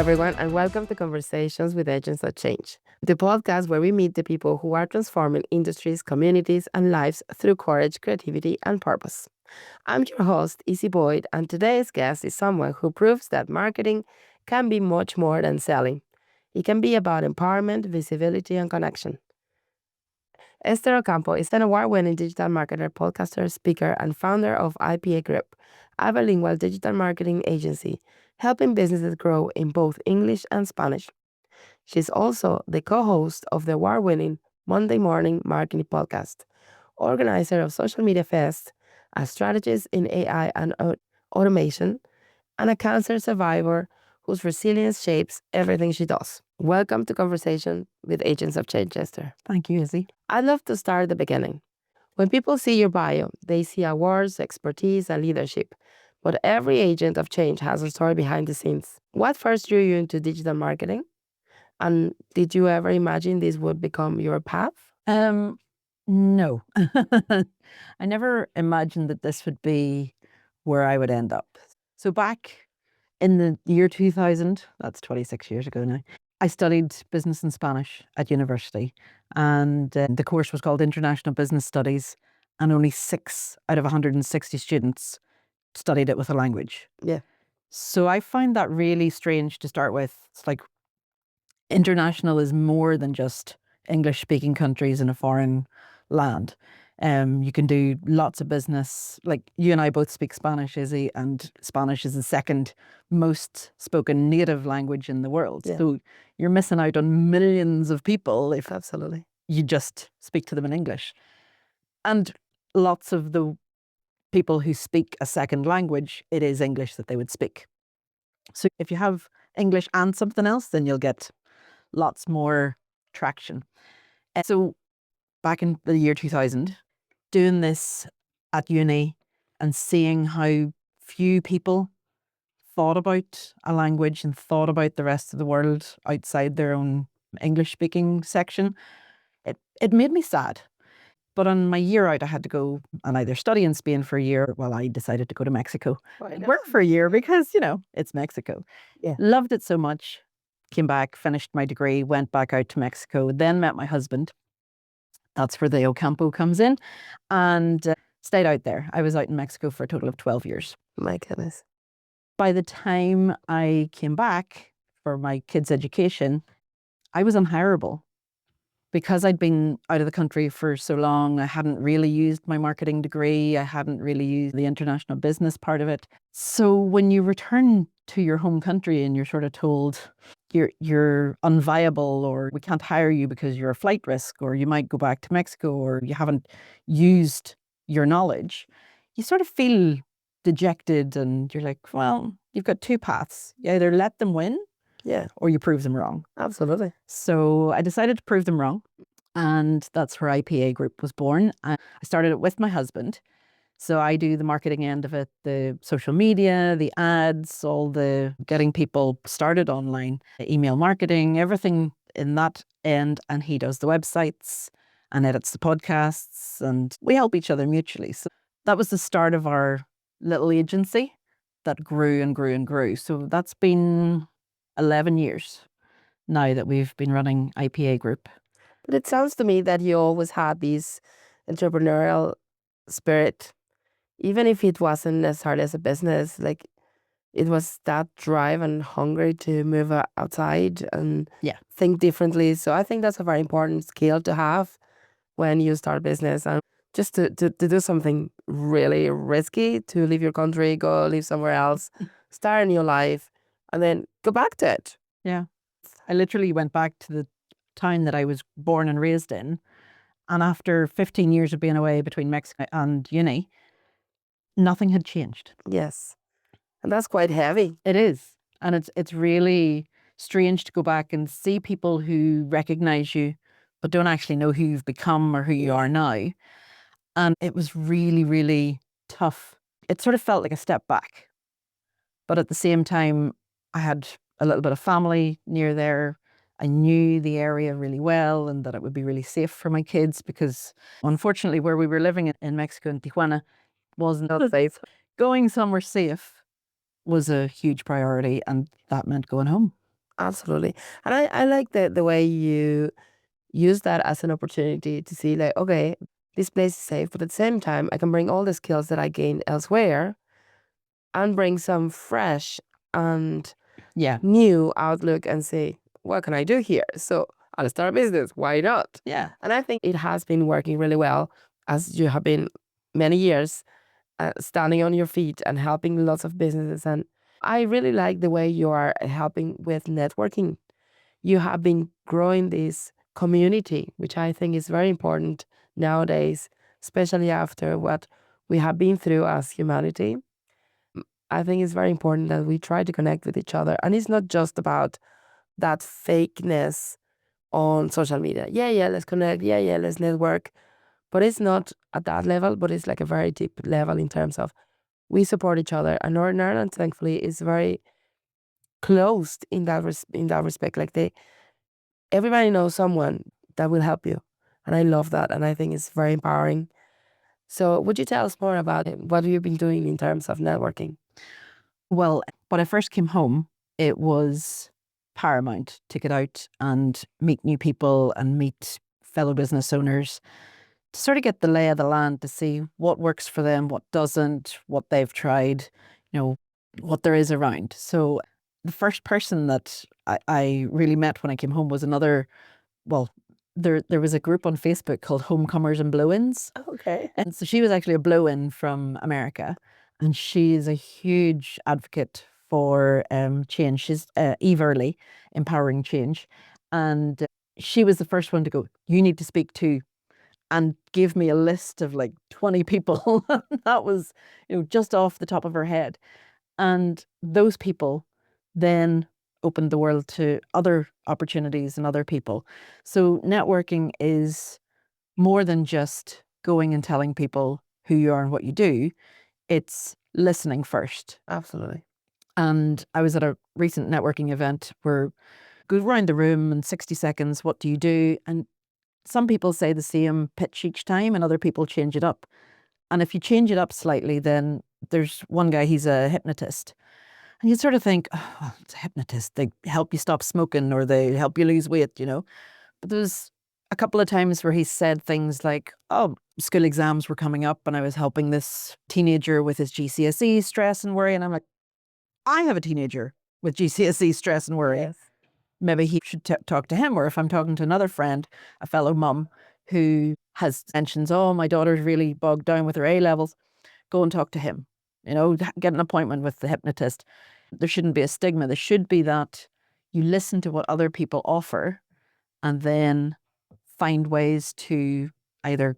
everyone, and welcome to Conversations with Agents of Change, the podcast where we meet the people who are transforming industries, communities, and lives through courage, creativity, and purpose. I'm your host, Izy Boyd, and today's guest is someone who proves that marketing can be much more than selling. It can be about empowerment, visibility, and connection. Esther Ocampo is an award-winning digital marketer, podcaster, speaker, and founder of IPA Group, a bilingual digital marketing agency, helping businesses grow in both English and Spanish. She's also the co-host of the award-winning Monday Morning Marketing Podcast, organizer of Social Media Fest, a strategist in AI and automation, and a cancer survivor whose resilience shapes everything she does. Welcome to Conversation with Agents of Change, Esther. Thank you, Izy. I'd love to start at the beginning. When people see your bio, they see awards, expertise, and leadership. But every agent of change has a story behind the scenes. What first drew you into digital marketing? And did you ever imagine this would become your path? No. I never imagined that this would be where I would end up. So back in the year 2000, that's 26 years ago now, I studied business and Spanish at university, and the course was called International Business Studies, and only 6 out of 160 students studied it with a language. Yeah. So I find that really strange to start with. It's like international is more than just English-speaking countries in a foreign land. You can do lots of business. Like you and I both speak Spanish, Izzy, and Spanish is the second most spoken native language in the world. Yeah. So you're missing out on millions of people if Absolutely. you just speak to them in English. And lots of the people who speak a second language, it is English that they would speak. So if you have English and something else, then you'll get lots more traction. So back in the year 2000, doing this at uni and seeing how few people thought about a language and thought about the rest of the world outside their own English-speaking section, it made me sad. But on my year out, I had to go and either study in Spain for a year while I decided to go to Mexico and work for a year because, it's Mexico. Yeah. Loved it so much. Came back, finished my degree, went back out to Mexico, then met my husband. That's where the Ocampo comes in, and stayed out there. I was out in Mexico for a total of 12 years. My goodness. By the time I came back for my kids' education, I was unhireable. Because I'd been out of the country for so long, I hadn't really used my marketing degree. I hadn't really used the international business part of it. So when you return to your home country and you're sort of told you're unviable, or we can't hire you because you're a flight risk, or you might go back to Mexico, or you haven't used your knowledge, you sort of feel dejected, and you're like, well, you've got two paths. You either let them win, Yeah. or you prove them wrong. Absolutely. So I decided to prove them wrong. And that's where IPA Group was born. I started it with my husband. So I do the marketing end of it, the social media, the ads, all the getting people started online, email marketing, everything in that end. And he does the websites and edits the podcasts, and we help each other mutually. So that was the start of our little agency that grew and grew and grew. So that's been 11 years now that we've been running IPA Group. But it sounds to me that you always had this entrepreneurial spirit, even if it wasn't necessarily as a business. Like it was that drive and hungry to move outside and think differently. So I think that's a very important skill to have when you start a business, and just to do something really risky, to leave your country, go live somewhere else, start a new life, and then go back to it. Yeah. I literally went back to the town that I was born and raised in. And after 15 years of being away between Mexico and uni, nothing had changed. Yes. And that's quite heavy. It is. And it's really strange to go back and see people who recognize you, but don't actually know who you've become or who you are now. And it was really, really tough. It sort of felt like a step back. But at the same time, I had a little bit of family near there. I knew the area really well and that it would be really safe for my kids, because unfortunately where we were living in Mexico, in Tijuana, wasn't safe. Going somewhere safe was a huge priority, and that meant going home. Absolutely. And I like the way you use that as an opportunity to see like, okay, this place is safe, but at the same time, I can bring all the skills that I gained elsewhere and bring some fresh and Yeah. new outlook and say, what can I do here? So I'll start a business. Why not? Yeah. And I think it has been working really well as you have been many years standing on your feet and helping lots of businesses. And I really like the way you are helping with networking. You have been growing this community, which I think is very important nowadays, especially after what we have been through as humanity. I think it's very important that we try to connect with each other. And it's not just about that fakeness on social media. Yeah, let's connect. Yeah, let's network. But it's not at that level, but it's like a very deep level in terms of we support each other. And Northern Ireland, thankfully, is very closed in that respect. Like everybody knows someone that will help you. And I love that. And I think it's very empowering. So would you tell us more about it? What have you been doing in terms of networking? Well, when I first came home, it was paramount to get out and meet new people and meet fellow business owners to sort of get the lay of the land to see what works for them, what doesn't, what they've tried, what there is around. So the first person that I really met when I came home was well, there was a group on Facebook called Homecomers and Blow-ins. Okay. And so she was actually a blow-in from America, and she is a huge advocate for change. She's Eve Early, Empowering Change. And she was the first one to go, you need to speak to, and give me a list of like 20 people. That was, just off the top of her head. And those people then opened the world to other opportunities and other people. So networking is more than just going and telling people who you are and what you do. It's listening first. Absolutely. And I was at a recent networking event where go around the room in 60 seconds, what do you do? And some people say the same pitch each time and other people change it up. And if you change it up slightly, then there's one guy, he's a hypnotist. And you sort of think, oh, well, it's a hypnotist. They help you stop smoking or they help you lose weight, But there's a couple of times where he said things like, oh, school exams were coming up and I was helping this teenager with his GCSE stress and worry. And I'm like, I have a teenager with GCSE stress and worry. Yes. Maybe he should talk to him. Or if I'm talking to another friend, a fellow mum who has mentions, oh, my daughter's really bogged down with her A levels, go and talk to him. Get an appointment with the hypnotist. There shouldn't be a stigma. There should be that you listen to what other people offer and then find ways to either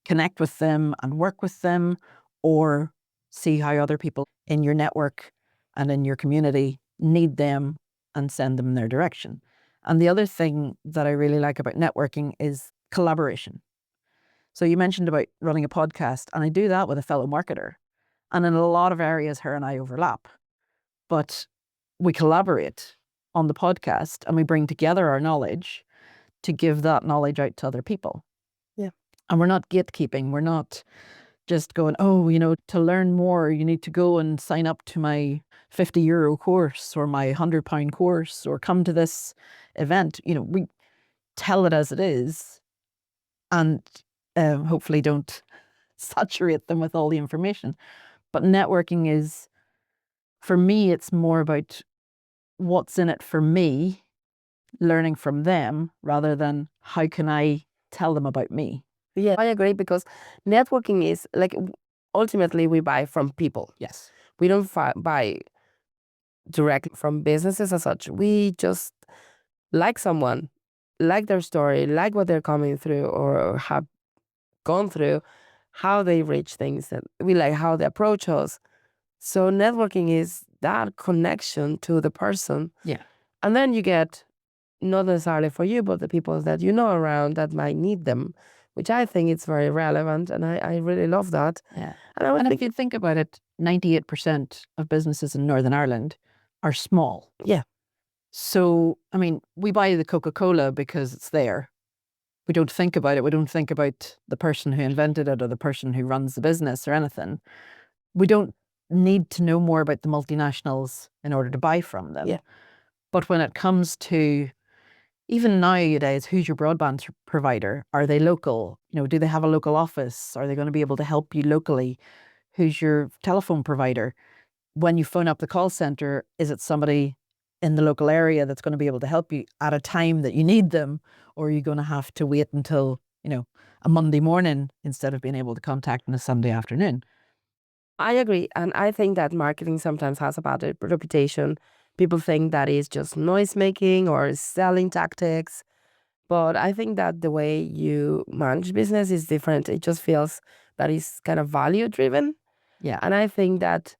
connect with them and work with them or see how other people in your network and in your community need them and send them in their direction. And the other thing that I really like about networking is collaboration. So you mentioned about running a podcast, and I do that with a fellow marketer. And in a lot of areas, her and I overlap. But we collaborate on the podcast and we bring together our knowledge to give that knowledge out to other people. Yeah. And we're not gatekeeping. We're not just going, oh, to learn more, you need to go and sign up to my €50 course or my £100 course or come to this event. We tell it as it is and hopefully don't saturate them with all the information. But networking is, for me, it's more about what's in it for me, learning from them rather than how can I tell them about me. Yeah, I agree because networking is like ultimately we buy from people. Yes. We don't buy directly from businesses as such. We just like someone, like their story, like what they're coming through or have gone through, how they reach things, and we like how they approach us. So networking is that connection to the person. Yeah. And then you get not necessarily for you, but the people that you know around that might need them, which I think it's very relevant. And I really love that. Yeah. And if you think about it, 98% of businesses in Northern Ireland are small. Yeah. So, we buy the Coca-Cola because it's there. We don't think about it. We don't think about the person who invented it or the person who runs the business or anything. We don't need to know more about the multinationals in order to buy from them. Yeah. But when it comes to even nowadays, who's your broadband provider? Are they local? Do they have a local office? Are they going to be able to help you locally? Who's your telephone provider? When you phone up the call center, is it somebody in the local area that's going to be able to help you at a time that you need them? Or are you going to have to wait until, a Monday morning instead of being able to contact on a Sunday afternoon? I agree. And I think that marketing sometimes has a bad reputation. People think that is just noise making or selling tactics. But I think that the way you manage business is different. It just feels that it's kind of value driven. Yeah. And I think that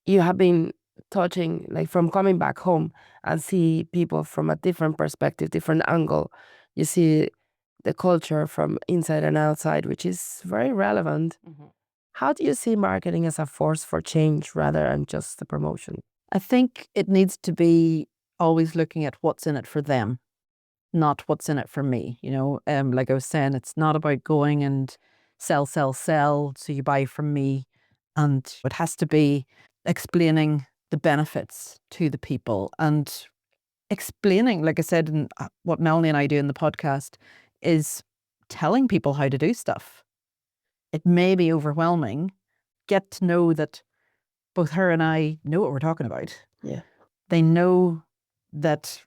you have been touching, like from coming back home and see people from a different perspective, different angle. You see the culture from inside and outside, which is very relevant. How do you see marketing as a force for change rather than just a promotion? I think it needs to be always looking at what's in it for them, not what's in it for me. Like I was saying, it's not about going and sell, sell, sell, so you buy from me. And it has to be explaining the benefits to the people and explaining, like I said, and what Melanie and I do in the podcast is telling people how to do stuff. It may be overwhelming. Get to know that both her and I know what we're talking about. Yeah. They know that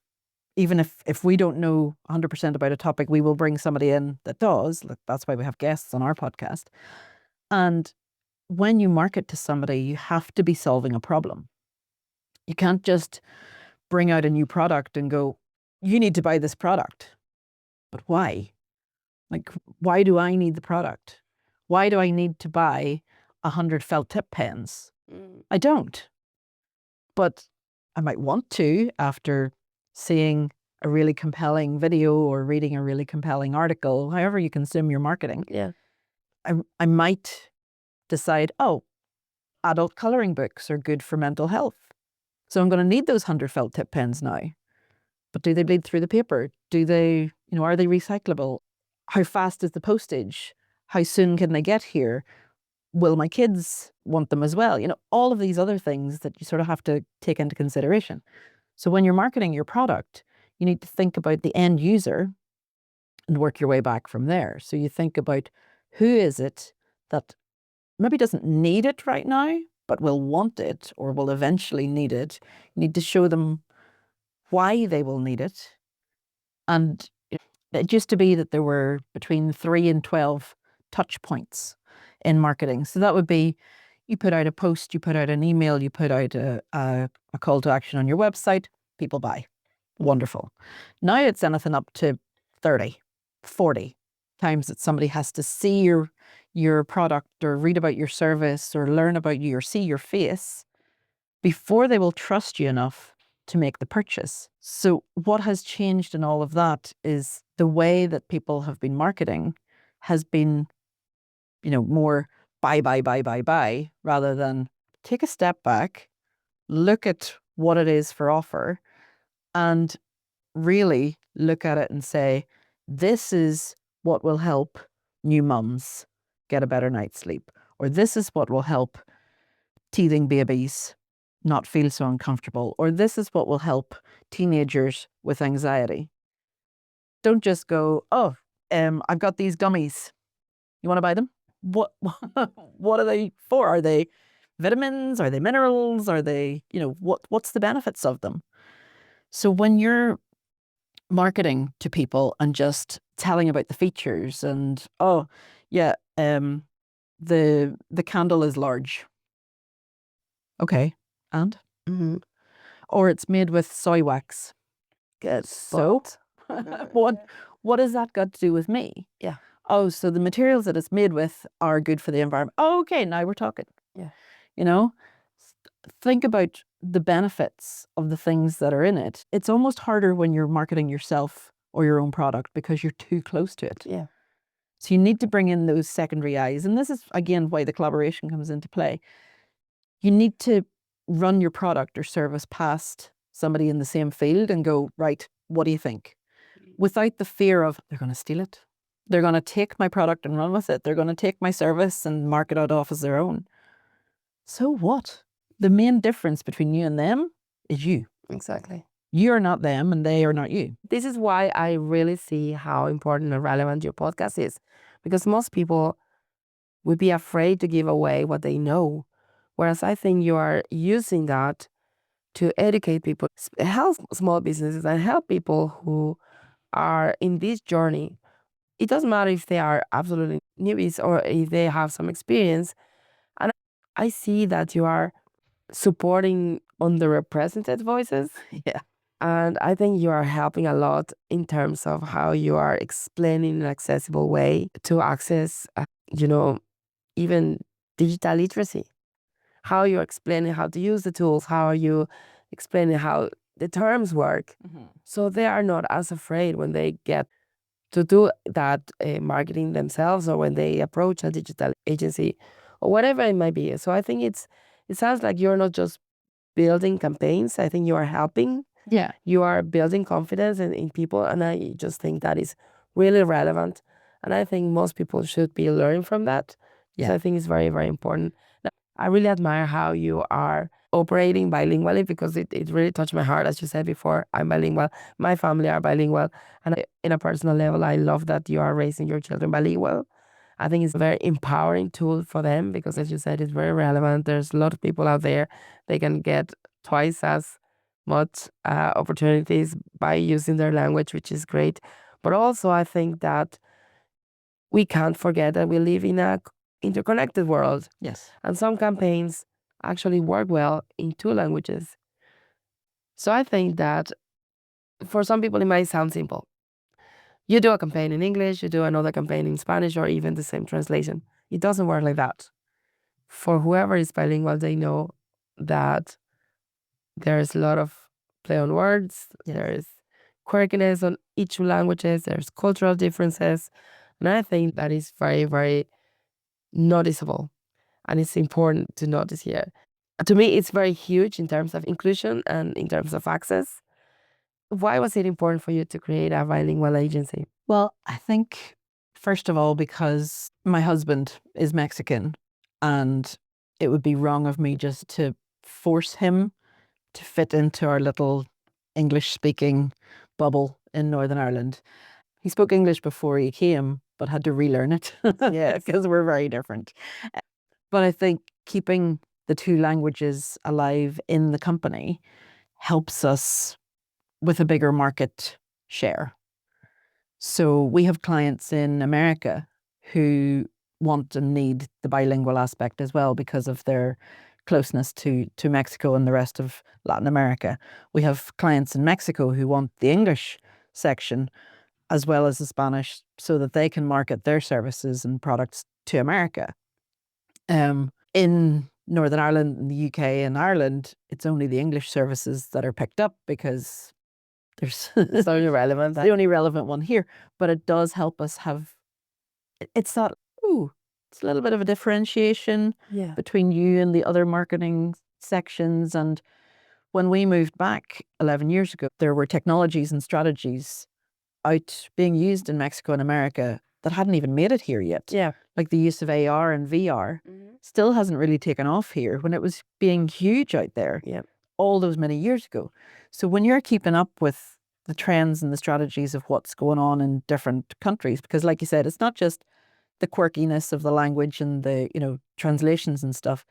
even if we don't know 100% about a topic, we will bring somebody in that does. That's why we have guests on our podcast. And when you market to somebody, you have to be solving a problem. You can't just bring out a new product and go, you need to buy this product. But why? Like, why do I need the product? Why do I need to buy 100 felt tip pens? I don't. But I might want to after seeing a really compelling video or reading a really compelling article, however you consume your marketing. Yeah. I might decide, oh, adult coloring books are good for mental health. So I'm going to need those 100 felt tip pens now. But do they bleed through the paper? Do they, are they recyclable? How fast is the postage? How soon can they get here? Will my kids want them as well? All of these other things that you sort of have to take into consideration. So when you're marketing your product, you need to think about the end user and work your way back from there. So you think about who is it that maybe doesn't need it right now, but will want it or will eventually need it. You need to show them why they will need it. And it used to be that there were between 3 and 12 touch points in marketing. So that would be you put out a post, you put out an email, you put out a call to action on your website, people buy. Wonderful. Now it's anything up to 30, 40 times that somebody has to see your product or read about your service or learn about you or see your face before they will trust you enough to make the purchase. So what has changed in all of that is the way that people have been marketing has been, more buy, buy, buy, buy, buy, rather than take a step back, look at what it is for offer, and really look at it and say, this is what will help new mums get a better night's sleep, or this is what will help teething babies not feel so uncomfortable, or this is what will help teenagers with anxiety. Don't just go, oh, I've got these gummies. You want to buy them? What what are they for? Are they vitamins? Are they minerals? Are they, what's the benefits of them? So when you're marketing to people and just telling about the features and, oh, yeah, the candle is large. Okay, and? Mm-hmm. Or it's made with soy wax. Good. So, what has that got to do with me? Yeah. Oh, so the materials that it's made with are good for the environment. Oh, okay, now we're talking. Yeah. Think about the benefits of the things that are in it. It's almost harder when you're marketing yourself or your own product because you're too close to it. Yeah. So you need to bring in those secondary eyes. And this is, again, why the collaboration comes into play. You need to run your product or service past somebody in the same field and go, right, what do you think? Without the fear of, they're going to steal it. They're going to take my product and run with it. They're going to take my service and mark it out off as their own. So what? The main difference between you and them is you. Exactly. You're not them and they are not you. This is why I really see how important and relevant your podcast is, because most people would be afraid to give away what they know. Whereas I think you are using that to educate people, help small businesses, and help people who are in this journey. It doesn't matter if they are absolutely newbies or if they have some experience. And I see that you are supporting underrepresented voices. Yeah. And I think you are helping a lot in terms of how you are explaining in an accessible way to access, you know, even digital literacy. How you're explaining how to use the tools, how are you explaining how the terms work. So they are not as afraid when they get to do that marketing themselves or when they approach a digital agency or whatever it might be. So I think it sounds like you're not just building campaigns. I think you are helping. Yeah. You are building confidence in people, and I just think that is really relevant. And I think most people should be learning from that. Because Yeah. I think it's very, very important. I really admire how you are operating bilingually because it really touched my heart. As you said before, I'm bilingual. My family are bilingual. And in a personal level, I love that you are raising your children bilingual. I think it's a very empowering tool for them because, as you said, it's very relevant. There's a lot of people out there. They can get twice as much opportunities by using their language, which is great. But also, I think that we can't forget that we live in a interconnected world. Yes. And some campaigns actually work well in two languages. So I think that for some people, it might sound simple. You do a campaign in English, you do another campaign in Spanish, or even the same translation. It doesn't work like that. For whoever is bilingual, they know that there's a lot of play on words, there's quirkiness on each languages, there's cultural differences. And I think that is very, very noticeable. And it's important to notice here. To me, it's very huge in terms of inclusion and in terms of access. Why was it important for you to create a bilingual agency? Well, I think, first of all, because my husband is Mexican and it would be wrong of me just to force him to fit into our little English speaking bubble in Northern Ireland. He spoke English before he came, but had to relearn it. Yes. Because we're very different. But I think keeping the two languages alive in the company helps us with a bigger market share. So we have clients in America who want and need the bilingual aspect as well because of their closeness to Mexico and the rest of Latin America. We have clients in Mexico who want the English section as well as the Spanish so that they can market their services and products to America. In Northern Ireland and the UK and Ireland, it's only the English services that are picked up because there's It's only relevant. the only relevant one here. But it does help us have, it's not, it's a little bit of a differentiation between you and the other marketing sections. And when we moved back 11 years ago, there were technologies and strategies out being used in Mexico and America that hadn't even made it here yet. Yeah. Like the use of AR and VR still hasn't really taken off here when it was being huge out there all those many years ago. So when you're keeping up with the trends and the strategies of what's going on in different countries, because like you said, it's not just the quirkiness of the language and the, translations and stuff,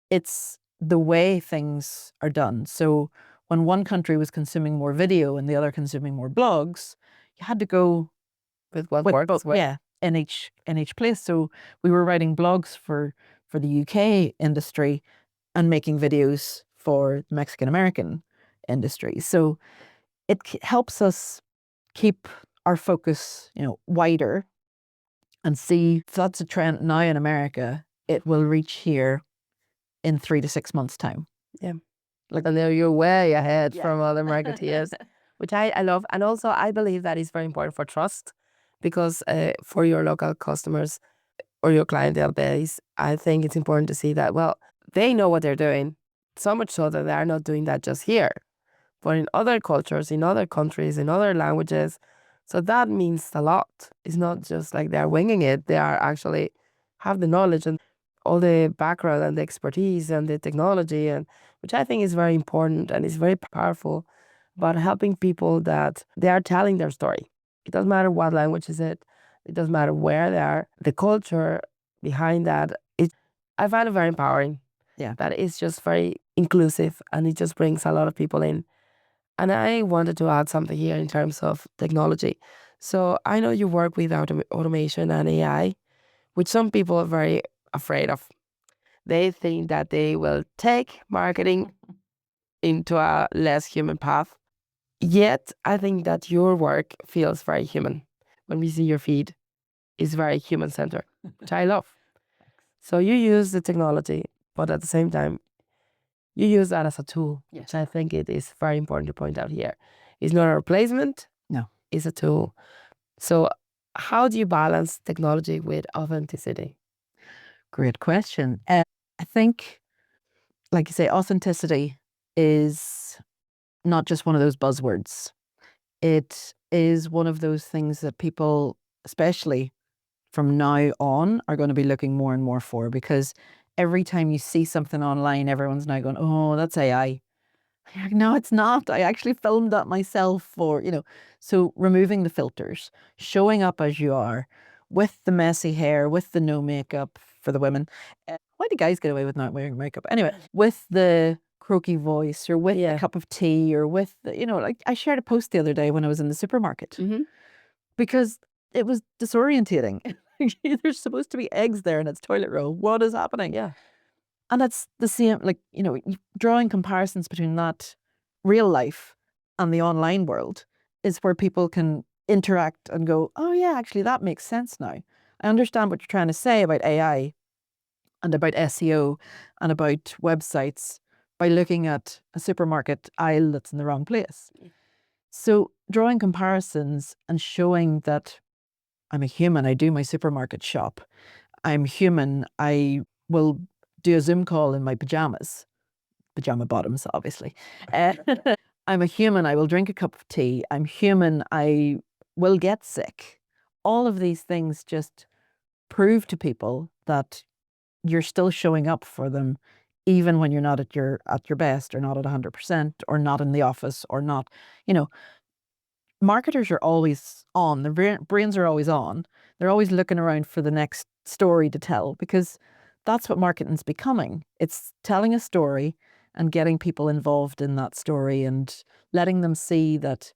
it's the way things are done. So when one country was consuming more video and the other consuming more blogs, you had to go with what works. in each place. So we were writing blogs for the UK industry and making videos for the Mexican American industry. So it helps us keep our focus, wider and see if that's a trend now in America, it will reach here in 3 to 6 months' time. Yeah. And there you're way ahead from other marketeers, which I love. And also, I believe that is very important for trust because for your local customers or your clientele base, I think it's important to see that, well, they know what they're doing, so much so that they are not doing that just here, but in other cultures, in other countries, in other languages. So that means a lot. It's not just like they're winging it. They are actually have the knowledge and all the background and the expertise and the technology, and which I think is very important and is very powerful. but helping people that they are telling their story. It doesn't matter what language is it. It doesn't matter where they are. The culture behind that, I find it very empowering. Yeah. That it's just very inclusive and it just brings a lot of people in. And I wanted to add something here in terms of technology. So I know you work with automation and AI, which some people are very afraid of. They think that they will take marketing into a less human path. Yet, I think that your work feels very human. When we see your feed, it's very human centered, which I love. So you use the technology, but at the same time, you use that as a tool, which I think it is very important to point out here. It's not a replacement. No. It's a tool. So how do you balance technology with authenticity? Great question. I think, like you say, authenticity is not just one of those buzzwords. It is one of those things that people, especially from now on, are going to be looking more and more for, because every time you see something online, everyone's now going, oh, that's AI. You're like, no, it's not. I actually filmed that myself. Or, so removing the filters, showing up as you are, with the messy hair, with the no makeup for the women. Why do guys get away with not wearing makeup? Anyway, with the croaky voice, or with a cup of tea, or with the, like I shared a post the other day when I was in the supermarket, because it was disorientating. There's supposed to be eggs there and it's toilet roll. What is happening? Yeah. And that's the same, like, drawing comparisons between that real life and the online world is where people can interact and go, oh yeah, actually that makes sense now. I understand what you're trying to say about AI and about SEO and about websites by looking at a supermarket aisle that's in the wrong place. So drawing comparisons and showing that I'm a human, I do my supermarket shop. I'm human, I will do a Zoom call in my pajamas. Pajama bottoms, obviously. I'm a human, I will drink a cup of tea. I'm human, I will get sick. All of these things just prove to people that you're still showing up for them, even when you're not at your best, or not at 100%, or not in the office, or not, marketers are always on. Their brains are always on. They're always looking around for the next story to tell, because that's what marketing's becoming. It's telling a story and getting people involved in that story and letting them see that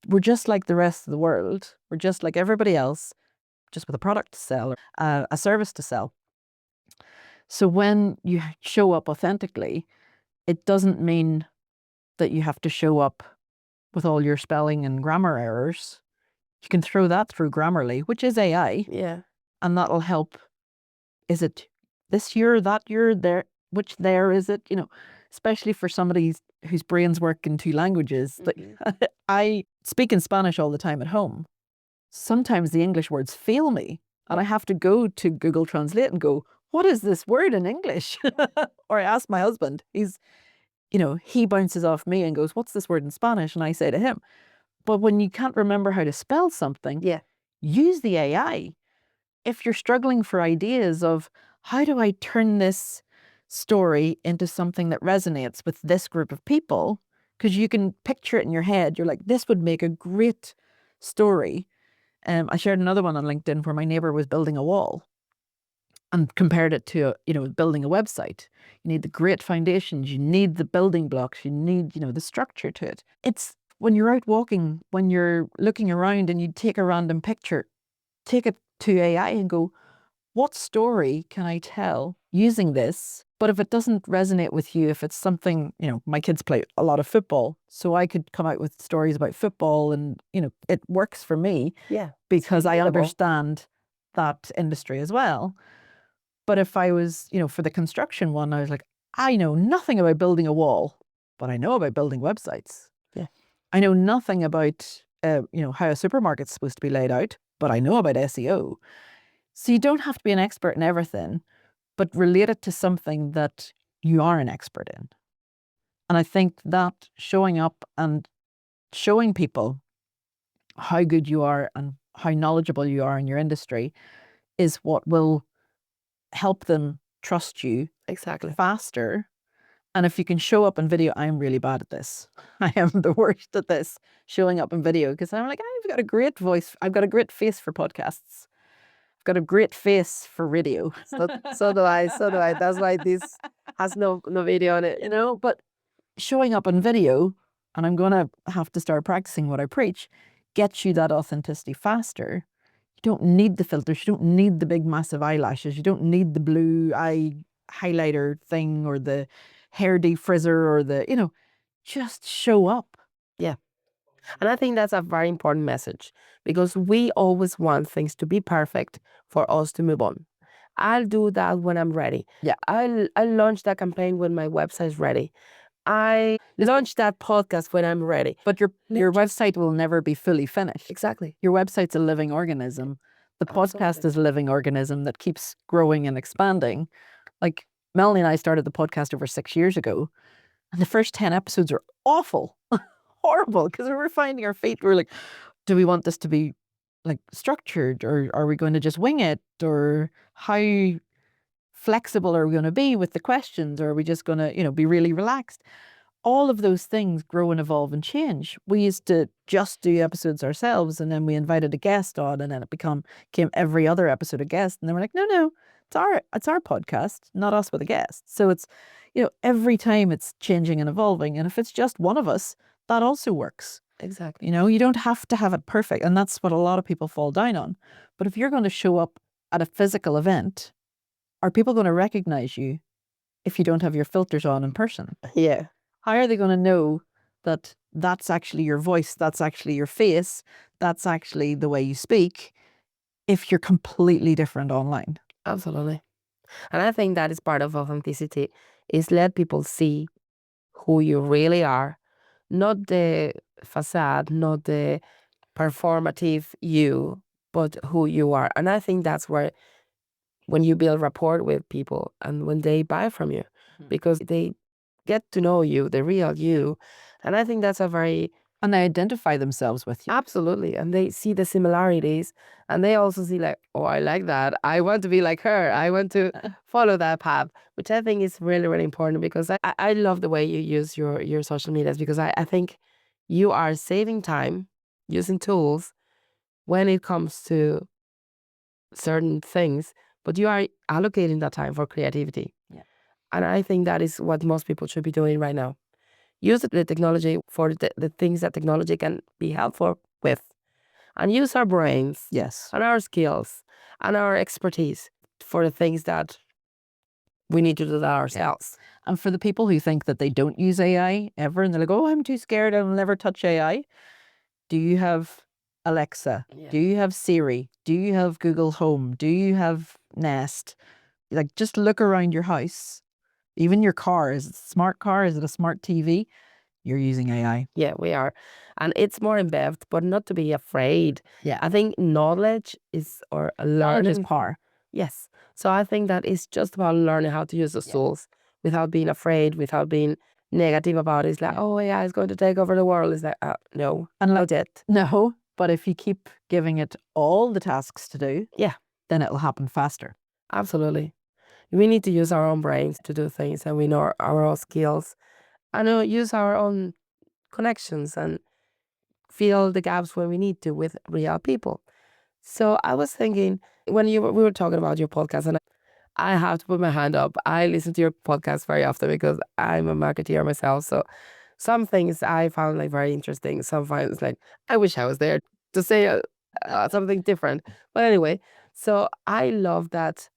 we're just like the rest of the world. We're just like everybody else, just with a product to sell, or a service to sell. So when you show up authentically, it doesn't mean that you have to show up with all your spelling and grammar errors. You can throw that through Grammarly, which is AI. Yeah. And that'll help. Is it this year, that year, there? Which there is it? Especially for somebody whose brains work in two languages. I speak in Spanish all the time at home. Sometimes the English words fail me, and I have to go to Google Translate and go, what is this word in English? Or I ask my husband. He bounces off me and goes, what's this word in Spanish? And I say to him, but when you can't remember how to spell something, use the AI. If you're struggling for ideas of how do I turn this story into something that resonates with this group of people, because you can picture it in your head, you're like, this would make a great story. I shared another one on LinkedIn where my neighbor was building a wall and compared it to, building a website. You need the great foundations, you need the building blocks, you need, the structure to it. It's when you're out walking, when you're looking around and you take a random picture, take it to AI and go, what story can I tell using this? But if it doesn't resonate with you, if it's something, my kids play a lot of football, so I could come out with stories about football and, it works for me because I understand that industry as well. But if I was, for the construction one, I was like, I know nothing about building a wall, but I know about building websites. Yeah. I know nothing about, how a supermarket's supposed to be laid out, but I know about SEO. So you don't have to be an expert in everything, but relate it to something that you are an expert in. And I think that showing up and showing people how good you are and how knowledgeable you are in your industry is what will help them trust you Exactly. faster And if you can show up in video, I'm really bad at this. I am the worst at this, showing up in video, because I'm like, I've got a great voice. I've got a great face for podcasts. I've got a great face for radio. So do I. So do I. That's why this has no video on it. You know, but showing up in video, and I'm going to have to start practicing what I preach, gets you that authenticity faster. You don't need the filters. You don't need the big massive eyelashes. You don't need the blue eye highlighter thing or the hair defrizzer or the, you know, just show up. Yeah. And I think that's a very important message, because we always want things to be perfect for us to move on. I'll do that when I'm ready. Yeah. I'll launch that campaign when my website's ready. I launch that podcast when I'm ready. But your website will never be fully finished. Exactly. Your website's a living organism. The podcast is a living organism that keeps growing and expanding. Like Melanie and I started the podcast over 6 years ago, and the first 10 episodes are awful, horrible, because we were finding our feet. We were like, do we want this to be like structured, or are we going to just wing it, or how flexible are we going to be with the questions, or are we just going to, you know, be really relaxed? All of those things grow and evolve and change. We used to just do episodes ourselves, and then we invited a guest on, and then it became every other episode a guest. And then we're like, no, it's our podcast, not us with a guest. So it's, you know, every time it's changing and evolving. And if it's just one of us, that also works. Exactly. You know, you don't have to have it perfect. And that's what a lot of people fall down on. But if you're going to show up at a physical event, are people going to recognize you if you don't have your filters on in person? Yeah. How are they going to know that that's actually your voice, that's actually your face, that's actually the way you speak, if you're completely different online? Absolutely. And I think that is part of authenticity, is let people see who you really are, not the facade, not the performative you, but who you are. And I think that's where, when you build rapport with people and when they buy from you, because they get to know you, the real you. And I think that's a very, And they identify themselves with you. absolutely. And they see the similarities, and they also see like, oh, I like that. I want to be like her. I want to follow that path, which I think is really, really important, because I love the way you use your social medias, because I think you are saving time using tools when it comes to certain things, but you are allocating that time for creativity. Yeah. And I think that is what most people should be doing right now. Use the technology for the things that technology can be helpful with, and use our brains, Yes. and our skills and our expertise for the things that we need to do that ourselves. And for the people who think that they don't use AI ever, and they're like, oh, I'm too scared, I'll never touch AI. Do you have Alexa? Yeah. Do you have Siri? Do you have Google Home? Do you have Nest? Like, just look around your house. Even your car. Is it a smart car? Is it a smart TV? You're using AI. Yeah, we are. And it's more embedded, but not to be afraid. Yeah. I think knowledge is, or Knowledge is learning. power. Yes. So I think that it's just about learning how to use those tools without being afraid, without being negative about it. It's like, oh, AI is going to take over the world. It's like, no, And not yet. No, but if you keep giving it all the tasks to do, Yeah, then it'll happen faster. absolutely. We need to use our own brains to do things, and we know our own skills, and use our own connections and fill the gaps when we need to with real people. So I was thinking, when we were talking about your podcast, and I have to put my hand up. I listen to your podcast very often because I'm a marketeer myself. So some things I found like very interesting. Some finds like, I wish I was there to say something different. But anyway, so I love that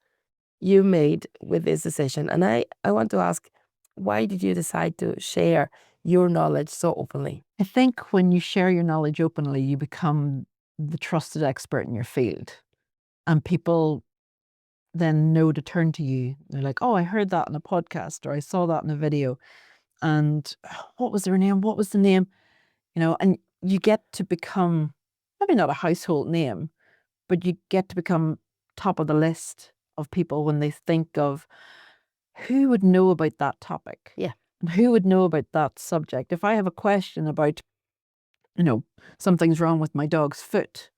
you made with this decision. And I want to ask, why did you decide to share your knowledge so openly? I think when you share your knowledge openly, you become the trusted expert in your field. And people then know to turn to you. They're like, oh, I heard that in a podcast, or I saw that in a video. And what was their name? What was the name? You know, and you get to become, maybe not a household name, but you get to become top of the list of people when they think of who would know about that topic. Yeah. And who would know about that subject. If I have a question about, you know, something's wrong with my dog's foot,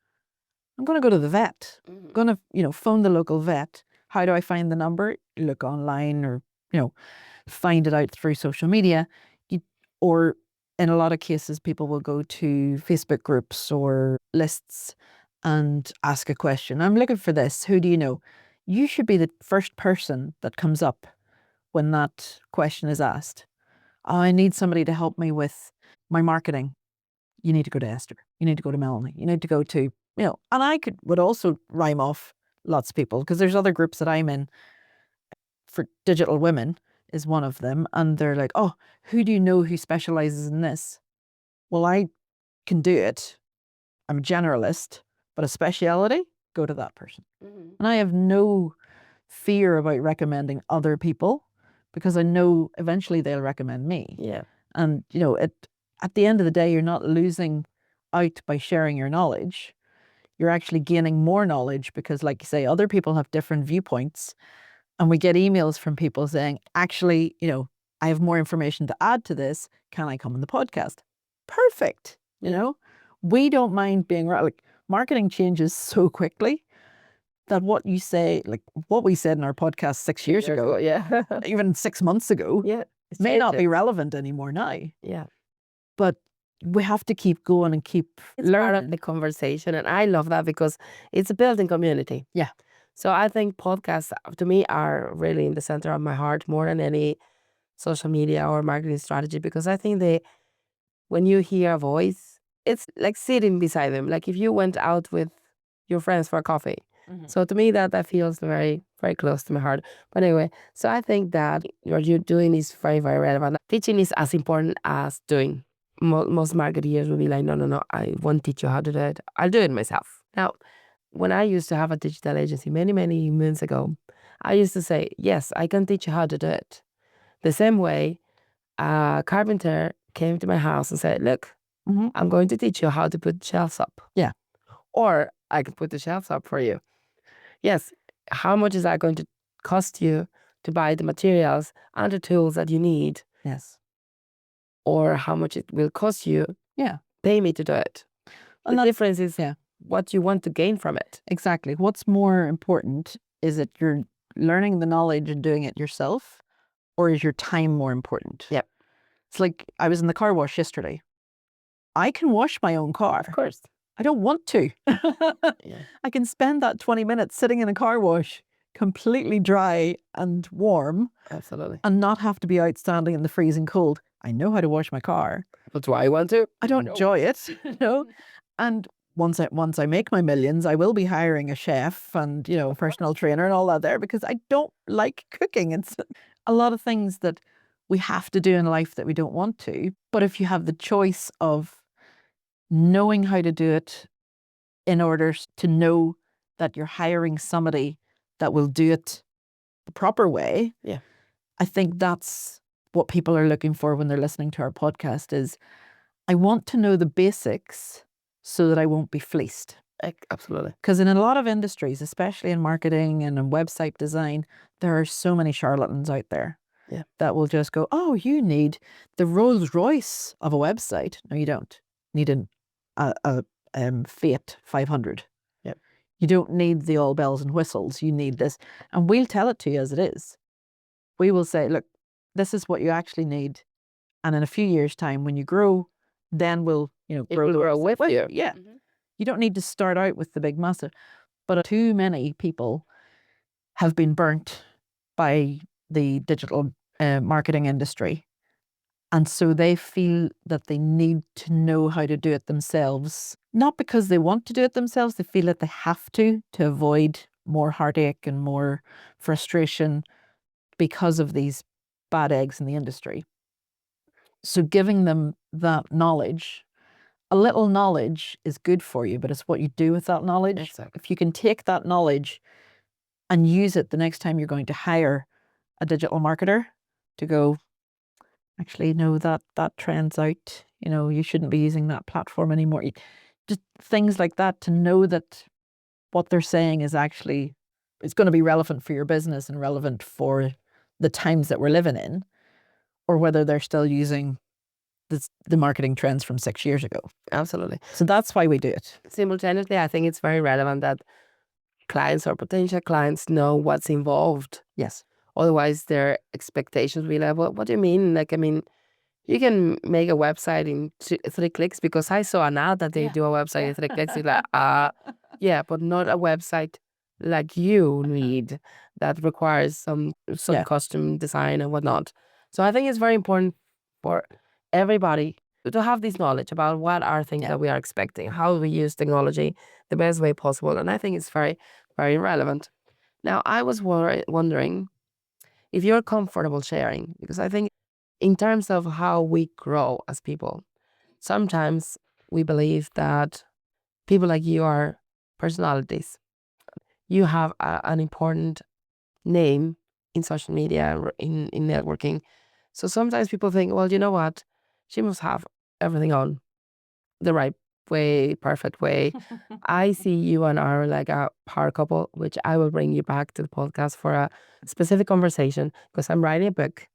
I'm going to go to the vet. I'm going to, phone the local vet. How do I find the number? Look online, or, find it out through social media, or in a lot of cases, people will go to Facebook groups or lists and ask a question. I'm looking for this. Who do you know? You should be the first person that comes up when that question is asked. I need somebody to help me with my marketing. You need to go to Esther. You need to go to Melanie. You need to go to, and I would also rhyme off lots of people, because there's other groups that I'm in for digital women is one of them. And they're like, oh, who do you know who specializes in this? Well, I can do it. I'm a generalist, but a speciality, go to that person. And I have no fear about recommending other people, because I know eventually they'll recommend me. Yeah. And, at the end of the day, you're not losing out by sharing your knowledge. You're actually gaining more knowledge, because, like you say, other people have different viewpoints. And we get emails from people saying, actually, I have more information to add to this. Can I come on the podcast? Perfect. We don't mind being right. Like, marketing changes so quickly that what you say, like what we said in our podcast 6 years ago, yeah, even 6 months ago, yeah, may not be relevant anymore now. Yeah. But we have to keep going and keep It's part of the conversation. And I love that, because it's a building community. Yeah. So I think podcasts, to me, are really in the center of my heart more than any social media or marketing strategy, because I think when you hear a voice, it's like sitting beside them. Like if you went out with your friends for a coffee. So to me, that feels very, very close to my heart. But anyway, so I think that what you're doing is very, very relevant. Teaching is as important as doing. Most marketeers will be like, no, I won't teach you how to do it. I'll do it myself. Now, when I used to have a digital agency many, many moons ago, I used to say, yes, I can teach you how to do it. The same way a carpenter came to my house and said, look, I'm going to teach you how to put shelves up. Yeah. Or I can put the shelves up for you. Yes. How much is that going to cost you to buy the materials and the tools that you need? Yes. Or how much it will cost you? Yeah. Pay me to do it. And the difference is what you want to gain from it. Exactly. What's more important, is that you're learning the knowledge and doing it yourself, or is your time more important? Yep. It's like I was in the car wash yesterday. I can wash my own car. Of course. I don't want to. I can spend that 20 minutes sitting in a car wash, completely dry and warm. Absolutely. And not have to be out standing in the freezing cold. I know how to wash my car. But do I want to? I don't enjoy it. And once I make my millions, I will be hiring a chef and, a personal trainer and all that there, because I don't like cooking. It's a lot of things that we have to do in life that we don't want to. But if you have the choice of knowing how to do it in order to know that you're hiring somebody that will do it the proper way, I think that's what people are looking for when they're listening to our podcast is, I want to know the basics so that I won't be fleeced. Absolutely. Because in a lot of industries, especially in marketing and in website design, there are so many charlatans out there that will just go, oh, you need the Rolls Royce of a website. No, you don't. You need a Fiat 500. Yep. You don't need the all bells and whistles. You need this. And we'll tell it to you as it is. We will say, look, this is what you actually need. And in a few years' time, when you grow, then we'll, grow with you. Yeah. You don't need to start out with the big massive. But too many people have been burnt by the digital marketing industry. And so they feel that they need to know how to do it themselves. Not because they want to do it themselves, they feel that they have to avoid more heartache and more frustration because of these bad eggs in the industry. So giving them that knowledge, a little knowledge is good for you, but it's what you do with that knowledge. Exactly. If you can take that knowledge and use it the next time you're going to hire a digital marketer to go, actually, no, that trend's out. You shouldn't be using that platform anymore. Just things like that, to know that what they're saying is actually, it's going to be relevant for your business and relevant for the times that we're living in, or whether they're still using the marketing trends from 6 years ago. Absolutely. So that's why we do it. Simultaneously, I think it's very relevant that clients or potential clients know what's involved. Yes. Otherwise, their expectations will be like, what do you mean? Like, I mean, you can make a website in 3 clicks, because I saw an ad that they do a website in 3 clicks. It's like, yeah, but not a website like you need that requires some custom design and whatnot. So I think it's very important for everybody to have this knowledge about what are things that we are expecting, how we use technology the best way possible. And I think it's very, very relevant. Now, I was wondering if you're comfortable sharing, because I think in terms of how we grow as people, sometimes we believe that people like you are personalities. You have an important name in social media, in networking. So sometimes people think, well, you know what? She must have everything on the right way, perfect way. I see you and are like a power couple, which I will bring you back to the podcast for a specific conversation, because I'm writing a book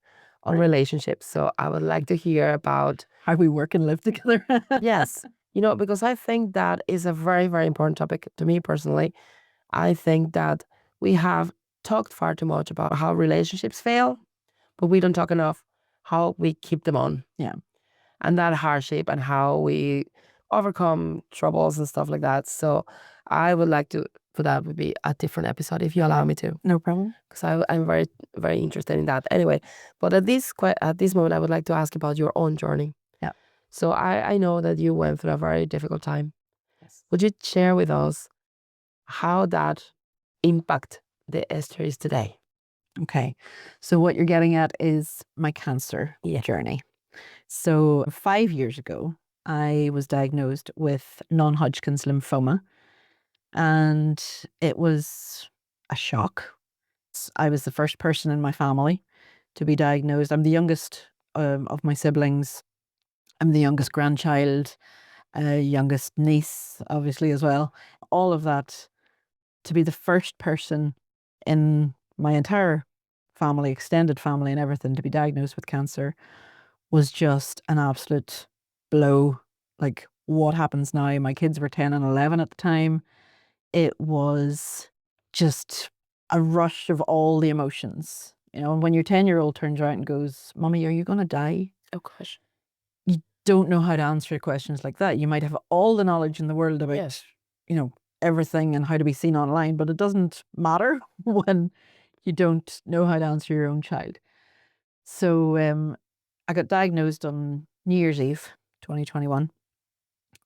on relationships. So I would like to hear about how we work and live together. yes, because I think that is a very, very important topic to me personally. I think that we have talked far too much about how relationships fail, but we don't talk enough how we keep them on. Yeah. And that hardship and how we overcome troubles and stuff like that. So I would like to, for that would be a different episode if you allow me to. No problem. Because I'm very, very interested in that. Anyway, but at this moment, I would like to ask about your own journey. Yeah. So I know that you went through a very difficult time. Yes. Would you share with us how that impact the Esther is today? Okay. So what you're getting at is my cancer journey. So 5 years ago, I was diagnosed with non-Hodgkin's lymphoma, and it was a shock. I was the first person in my family to be diagnosed. I'm the youngest of my siblings. I'm the youngest grandchild, youngest niece, obviously, as well. All of that, to be the first person in my entire family, extended family and everything, to be diagnosed with cancer was just an absolute blow. Like, what happens now? My kids were 10 and 11 at the time. It was just a rush of all the emotions. And when your 10-year-old turns around and goes, "Mommy, are you going to die?" Oh, gosh. You don't know how to answer questions like that. You might have all the knowledge in the world about, everything and how to be seen online, but it doesn't matter when you don't know how to answer your own child. So I got diagnosed on New Year's Eve, 2021,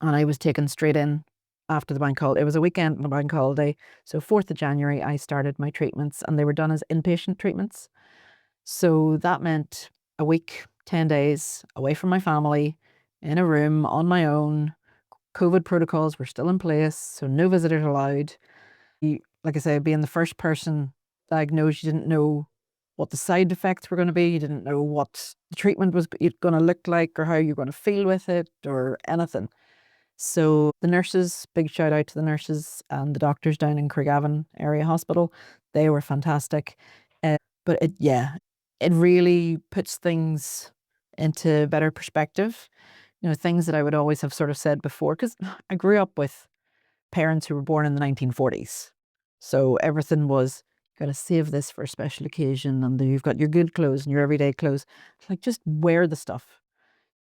and I was taken straight in after the bank holiday. It was a weekend and a bank holiday. So 4th of January, I started my treatments, and they were done as inpatient treatments. So that meant a week, 10 days away from my family, in a room on my own. COVID protocols were still in place, so no visitors allowed. Like I say, being the first person diagnosed, you didn't know what the side effects were going to be. You didn't know what the treatment was going to look like, or how you're going to feel with it, or anything. So the nurses, big shout out to the nurses and the doctors down in Craigavon Area Hospital. They were fantastic. But it really puts things into better perspective. Things that I would always have sort of said before, because I grew up with parents who were born in the 1940s. So everything was, got to save this for a special occasion, and then you've got your good clothes and your everyday clothes. It's like, just wear the stuff.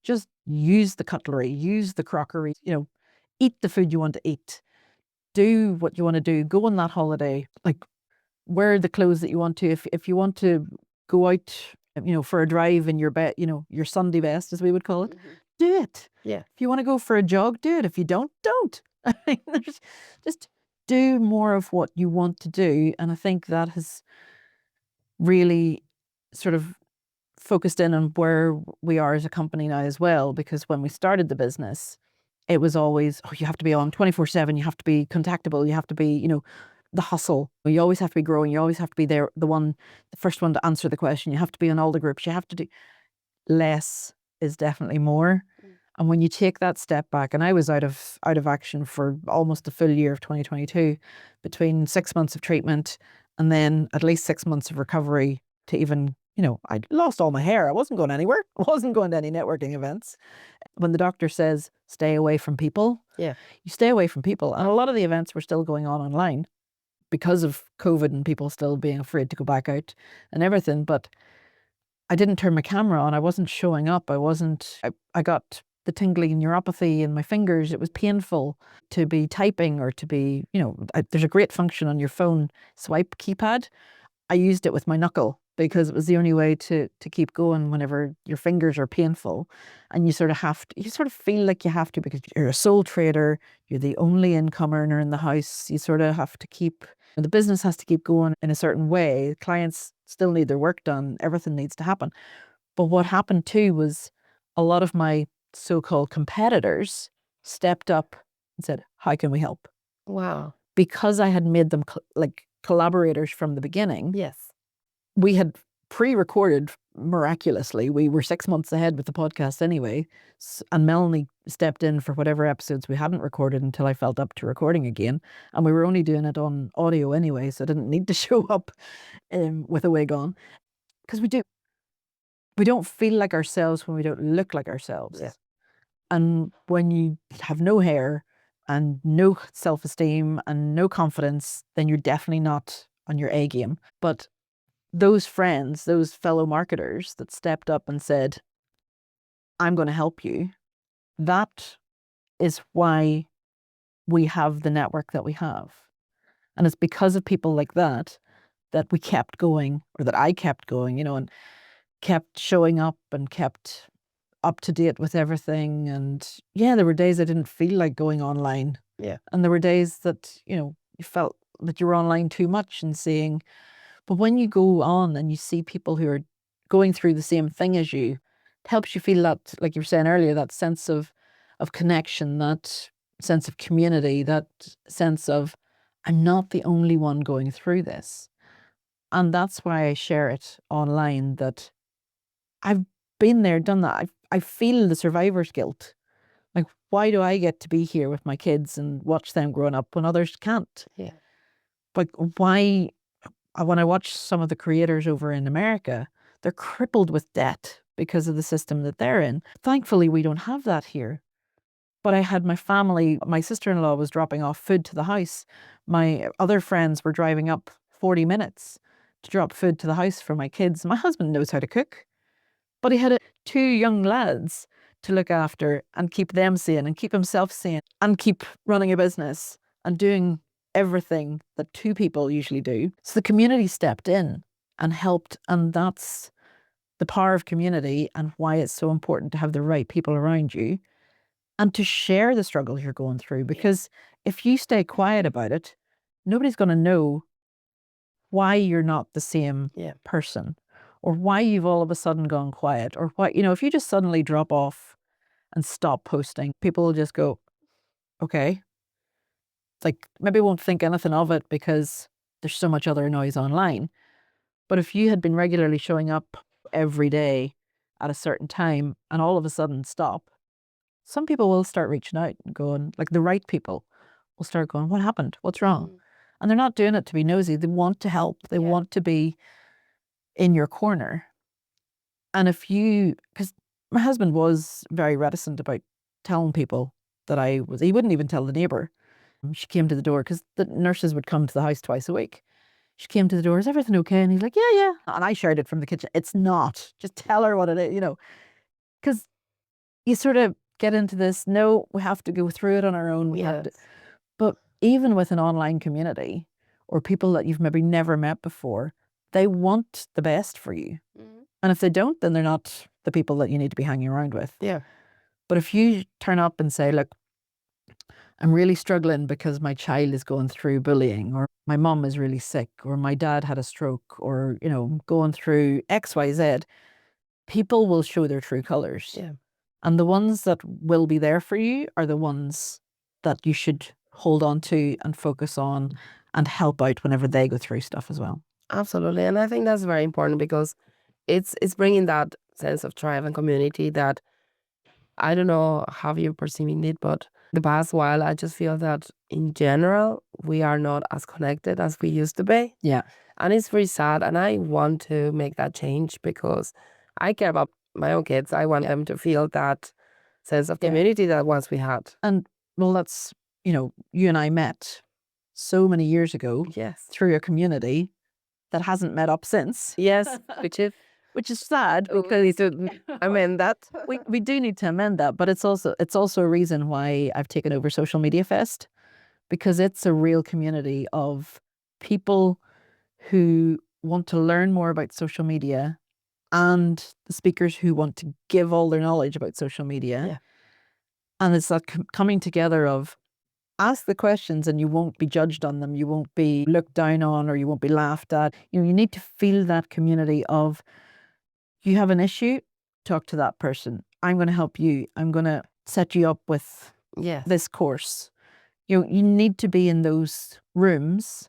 Just use the cutlery, use the crockery, eat the food you want to eat. Do what you want to do. Go on that holiday. Like, wear the clothes that you want to. If you want to go out, for a drive in your your Sunday best, as we would call it, do it. Yeah. If you want to go for a jog, do it. If you don't, don't. I mean, just do more of what you want to do. And I think that has really sort of focused in on where we are as a company now as well. Because when we started the business, it was always, you have to be on 24/7, you have to be contactable, you have to be, the hustle. You always have to be growing, you always have to be there, the first one to answer the question. You have to be in all the groups, you have to do less is definitely more. And when you take that step back, and I was out of action for almost the full year of 2022, between 6 months of treatment and then at least 6 months of recovery to even, I'd lost all my hair. I wasn't going anywhere. I wasn't going to any networking events. When the doctor says, stay away from people, Yeah. you stay away from people. And a lot of the events were still going on online. because of COVID and people still being afraid to go back out and everything. But I didn't turn my camera on. I wasn't showing up. I got the tingly neuropathy in my fingers. It was painful to be typing or to be, there's a great function on your phone, swipe keypad. I used it with my knuckle because it was the only way to keep going whenever your fingers are painful. And you sort of feel like you have to because you're a sole trader, you're the only income earner in the house. You sort of have to keep, the business has to keep going in a certain way. Clients still need their work done. Everything needs to happen. But what happened too was a lot of my so-called competitors stepped up and said, how can we help? Wow. Because I had made them collaborators from the beginning. Yes. We had pre-recorded miraculously. We were 6 months ahead with the podcast anyway. And Melanie stepped in for whatever episodes we hadn't recorded until I felt up to recording again. And we were only doing it on audio anyway, so I didn't need to show up with a wig on. Because we don't feel like ourselves when we don't look like ourselves. Yeah. And when you have no hair and no self-esteem and no confidence, then you're definitely not on your A game. But those friends, those fellow marketers that stepped up and said, I'm going to help you, that is why we have the network that we have. And it's because of people like that that we kept going, or that I kept going, and kept showing up and kept up to date with everything. And yeah, there were days I didn't feel like going online. Yeah. And there were days that, you felt that you were online too much and seeing, but when you go on and you see people who are going through the same thing as you, it helps you feel that, like you were saying earlier, that sense of connection, that sense of community, that sense of, I'm not the only one going through this. And that's why I share it online, that I've been there, done that. I feel the survivor's guilt. Like, why do I get to be here with my kids and watch them growing up when others can't? Yeah. Like, why? When I watch some of the creators over in America, they're crippled with debt because of the system that they're in. Thankfully, we don't have that here. But I had my family, my sister-in-law was dropping off food to the house. My other friends were driving up 40 minutes to drop food to the house for my kids. My husband knows how to cook, but he had two young lads to look after and keep them sane and keep himself sane and keep running a business and doing everything that two people usually do. So the community stepped in and helped, and that's the power of community and why it's so important to have the right people around you and to share the struggles you're going through. Because if you stay quiet about it, nobody's going to know why you're not the same person, or why you've all of a sudden gone quiet, or why, if you just suddenly drop off and stop posting, people will just go, okay. Like, maybe won't think anything of it because there's so much other noise online. But if you had been regularly showing up every day at a certain time and all of a sudden stop, some people will start reaching out and going, like the right people will start going, what happened? What's wrong? And they're not doing it to be nosy. They want to help. They want to be in your corner. And because my husband was very reticent about telling people that he wouldn't even tell the neighbor. She came to the door because the nurses would come to the house twice a week. She came to the door, is everything okay? And he's like, yeah, yeah. And I shared it from the kitchen. It's not. Just tell her what it is, because you sort of get into this, no, we have to go through it on our own. We have to. But even with an online community or people that you've maybe never met before, they want the best for you. And if they don't, then they're not the people that you need to be hanging around with. Yeah. But if you turn up and say, look, I'm really struggling because my child is going through bullying, or my mom is really sick, or my dad had a stroke, or, going through X, Y, Z, people will show their true colors. Yeah. And the ones that will be there for you are the ones that you should hold on to and focus on and help out whenever they go through stuff as well. Absolutely. And I think that's very important because it's bringing that sense of tribe and community that, I don't know how you're perceiving it, but the past while, I just feel that in general, we are not as connected as we used to be. Yeah. And it's very sad. And I want to make that change because I care about my own kids. I want them to feel that sense of community that once we had. And well, that's, you and I met so many years ago Yes. through a community that hasn't met up since. Yes, which is sad we because need to amend that. we do need to amend that, but it's also a reason why I've taken over Social Media Fest, because it's a real community of people who want to learn more about social media and the speakers who want to give all their knowledge about social media. Yeah. And it's that coming together of ask the questions and you won't be judged on them. You won't be looked down on or you won't be laughed at. You need to feel that community of you have an issue, talk to that person. I'm going to help you. I'm going to set you up with Yes. this course. You need to be in those rooms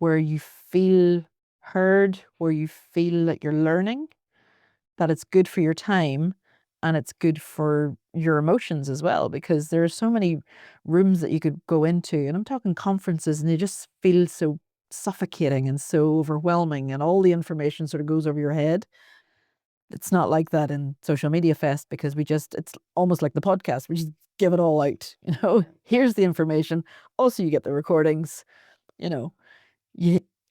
where you feel heard, where you feel that you're learning, that it's good for your time and it's good for your emotions as well, because there are so many rooms that you could go into, and I'm talking conferences, and they just feel so suffocating and so overwhelming and all the information sort of goes over your head. It's not like that in Social Media Fest, because it's almost like the podcast. We just give it all out, here's the information. Also, you get the recordings,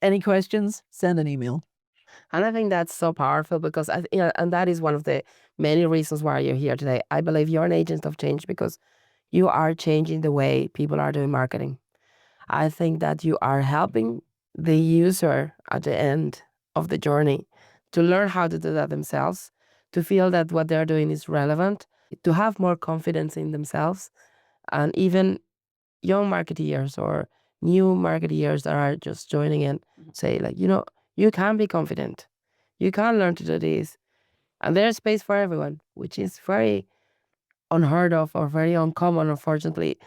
any questions, send an email. And I think that's so powerful because and that is one of the many reasons why you're here today. I believe you're an agent of change because you are changing the way people are doing marketing. I think that you are helping the user at the end of the journey to learn how to do that themselves, to feel that what they're doing is relevant, to have more confidence in themselves, and even young marketeers or new marketeers that are just joining in say like, you can be confident. You can learn to do this. And there's space for everyone, which is very unheard of or very uncommon, unfortunately.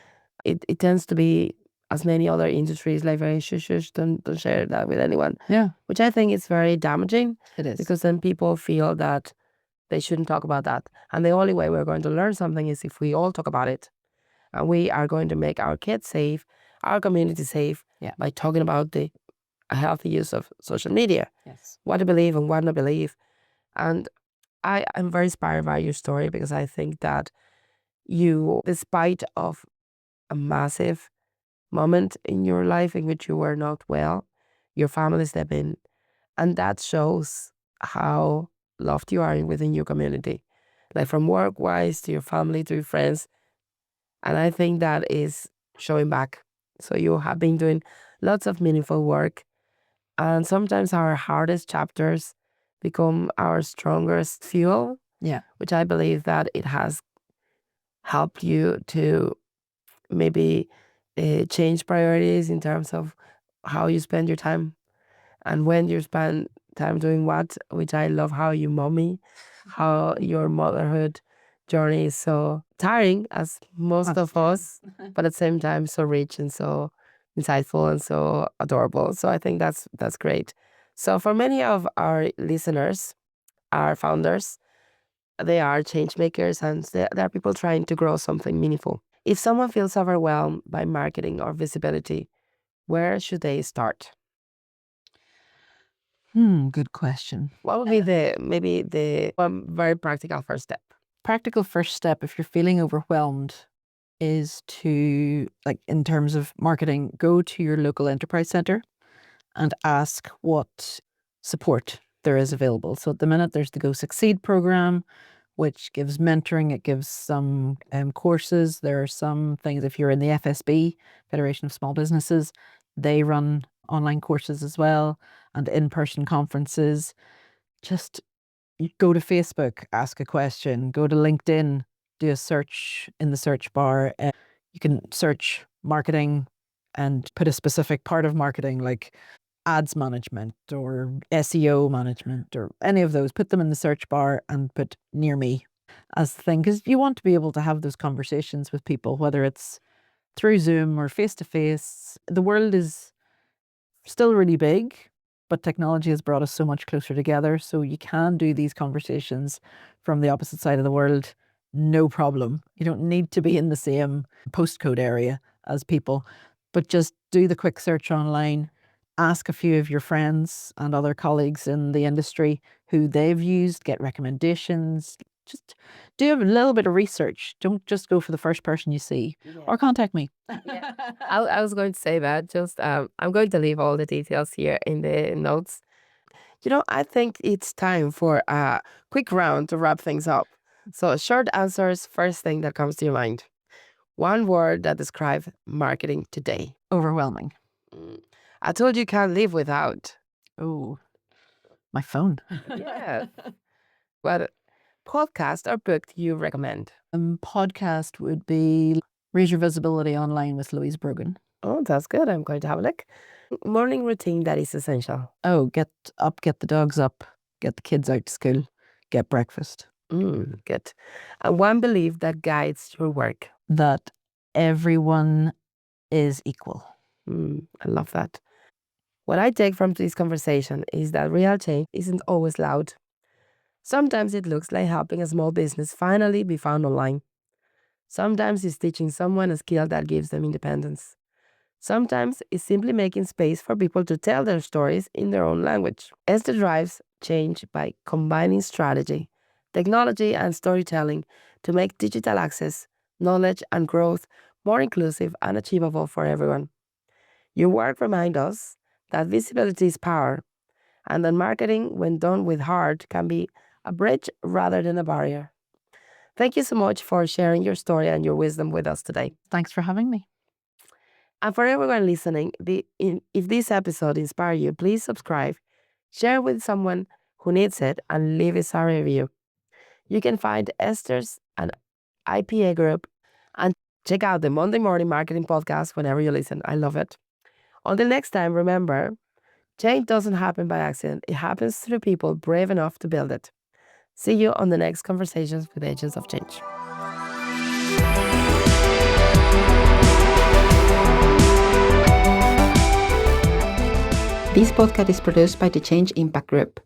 It tends to be, as many other industries, like very shush, don't share that with anyone. Yeah. Which I think is very damaging. It is. Because then people feel that they shouldn't talk about that. And the only way we're going to learn something is if we all talk about it. And we are going to make our kids safe, our community safe, by talking about the healthy use of social media. Yes. What to believe and what not believe. And I'm very inspired by your story because I think that you, despite of a massive moment in your life in which you were not well, your family stepped in. And that shows how loved you are within your community. Like from work-wise to your family to your friends. And I think that is showing back. So you have been doing lots of meaningful work. And sometimes our hardest chapters become our strongest fuel. Yeah. Which I believe that it has helped you to maybe change priorities in terms of how you spend your time and when you spend time doing what, which I love how you mommy, how your motherhood journey is so tiring as most of us, but at the same time so rich and so insightful and so adorable. So I think that's great. So for many of our listeners, our founders, they are change makers and they are people trying to grow something meaningful. If someone feels overwhelmed by marketing or visibility, where should they start? Good question. What would be maybe the very practical first step? Practical first step, if you're feeling overwhelmed, is to, like in terms of marketing, go to your local enterprise center and ask what support there is available. So at the minute, there's the Go Succeed program, which gives mentoring. It gives some courses. There are some things, if you're in the FSB, Federation of Small Businesses, they run online courses as well and in-person conferences. Just go to Facebook, ask a question, go to LinkedIn, do a search in the search bar. You can search marketing and put a specific part of marketing like ads management or SEO management or any of those. Put them in the search bar and put near me as the thing, because you want to be able to have those conversations with people, whether it's through Zoom or face to face. The world is still really big, but technology has brought us so much closer together. So you can do these conversations from the opposite side of the world, no problem. You don't need to be in the same postcode area as people, but just do the quick search online. Ask a few of your friends and other colleagues in the industry who they've used, get recommendations. Just do a little bit of research. Don't just go for the first person you see, or contact me. Yeah. I was going to say that. Just I'm going to leave all the details here in the notes. I think it's time for a quick round to wrap things up. So, short answers, first thing that comes to your mind. One word that describes marketing today. Overwhelming. Mm. I told you can't live without. Oh, my phone. Yeah. What podcast or book do you recommend? Podcast would be Raise Your Visibility Online with Louise Brogan. Oh, that's good. I'm going to have a look. Morning routine that is essential. Oh, get up, get the dogs up, get the kids out to school, get breakfast. Good. And one belief that guides your work. That everyone is equal. I love that. What I take from this conversation is that real change isn't always loud. Sometimes it looks like helping a small business finally be found online. Sometimes it's teaching someone a skill that gives them independence. Sometimes it's simply making space for people to tell their stories in their own language. Esther drives change by combining strategy, technology, and storytelling to make digital access, knowledge, and growth more inclusive and achievable for everyone. Your work reminds us that visibility is power, and that marketing, when done with heart, can be a bridge rather than a barrier. Thank you so much for sharing your story and your wisdom with us today. Thanks for having me. And for everyone listening, if this episode inspired you, please subscribe, share with someone who needs it, and leave us a review. You can find Esther's and IPA group and check out the Monday Morning Marketing Podcast whenever you listen. I love it. Until next time, remember, change doesn't happen by accident. It happens through people brave enough to build it. See you on the next Conversations with Agents of Change. This podcast is produced by the Change Impact Group.